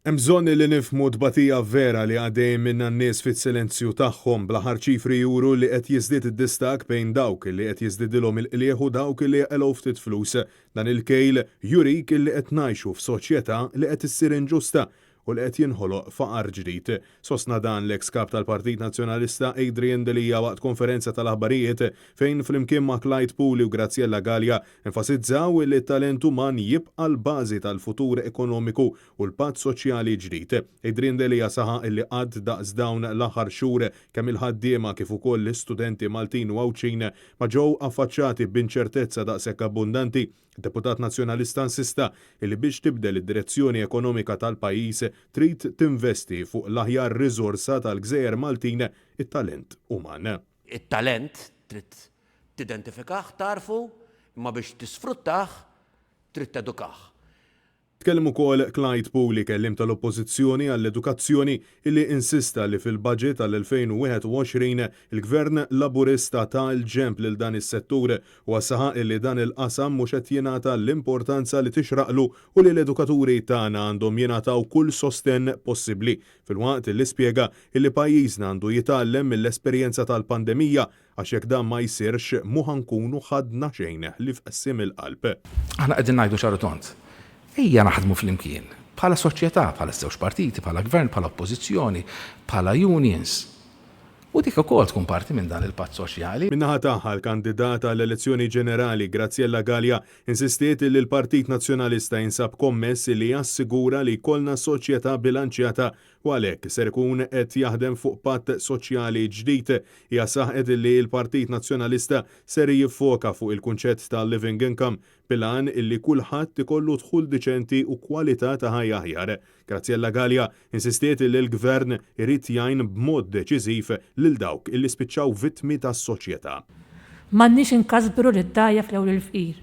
Hemm bżonn li nifhmu tbatija vera li għaddej minn n-nies fit-silenzju tagħhom bl-aħħar ċifri juru li qed jiżdied id-distak bejn dawk li qed jiżdiedilhom il-qlieħ u dawk li qelgħu ftit flus. Dan il-kejl jurik li qed ngħixu f'soċjetà li qed issir inġusta u li qed jinħoloq faqar ġdid. Sostna dan l-eks kap tal-Partit Nazzjonalista Adrian Delija waqt konferenza tal-aħbarijiet fejn flimkien ma' Clyde Puli u Graziella Gallia enfasizzaw li t-talent uman jibqa' l-bażi tal-futur ekonomiku u l-patt soċjali ġdid. Adrian Delija saħaq li qatt daqs dawn l-aħħar xhur kemm il-ħaddiema kif ukoll l-istudenti Maltin u Awċin ma ġew affaċċati b'inċertezza daqshekk abbundanti. Deputat Nazzjonalista insista li biex tibdel id-direzzjoni ekonomika tal-pajjiż trid tinvesti fuq l-aħjar riżorsa tal-Gżejjer Maltin it-talent uman. It-talent trid tidentifikah tarfu, imma biex tisfruttah trid tedukah. Tkellem ukoll Clyde Puli kellim tal-Oppożizzjoni għall-Edukazzjoni illi insista li fil-budget tal-2021 il-Gvern Laburista ta' l-ġemp lil dan is-settur u saħaq illi dan il-qasam mhux qed jingħata l-importanza li tixraqlu u li l-edukaturi tagħna għandhom jingħataw kull sostenn possibbli. Filwaqt illi spjega illi pajjiżna għandu jitgħallem mill-esperjenza tal-pandemija għax jekk dan ma jsirx mhu ħankunu ħadna xejn li fqessim il-qalb. Aħna qegħdin ngħidu ċarutont. Ejja naħdmu fl-imkien, bħala soċjetà, bħala żewġ partiti, bħala gvern, bħala oppożizzjoni, bħala unions. U dik ukoll tkun parti minn dan il-patt soċjali. Min-naħa tagħha l-kandidata għall-elezzjoni ġenerali Graziella Gallia insistiet li l-Partit Nazzjonalista jinsab kommess li jassigura li jkollna soċjetà bilanċjata u għalhekk ser ikun qed jaħdem fuq patt soċjali ġdid. Hija saħqet li l-Partit Nazzjonalista ser jiffoka fuq il-kunċett tal-living income bilan illi kulħadd ikollu dħul diċenti u kwalità ta' ħajja aħjar. Graziella Gallia insistiet li l-Gvern irid jgħin b'mod deċiżiv lil dawk illi spiċċaw vittmi tas-soċjetà. M'għandniex inkasbru lid-dajja fl-ewwel il-fqir.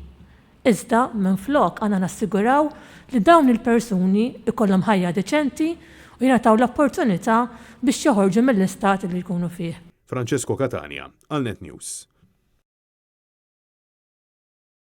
Iżda minflok għandna nassiguraw li dawn il-persuni ikollhom ħajja deċenti u jingħataw l-opportunità biex joħorġu mill-istat li jkunu fih. Francesco Catania, għal Net News.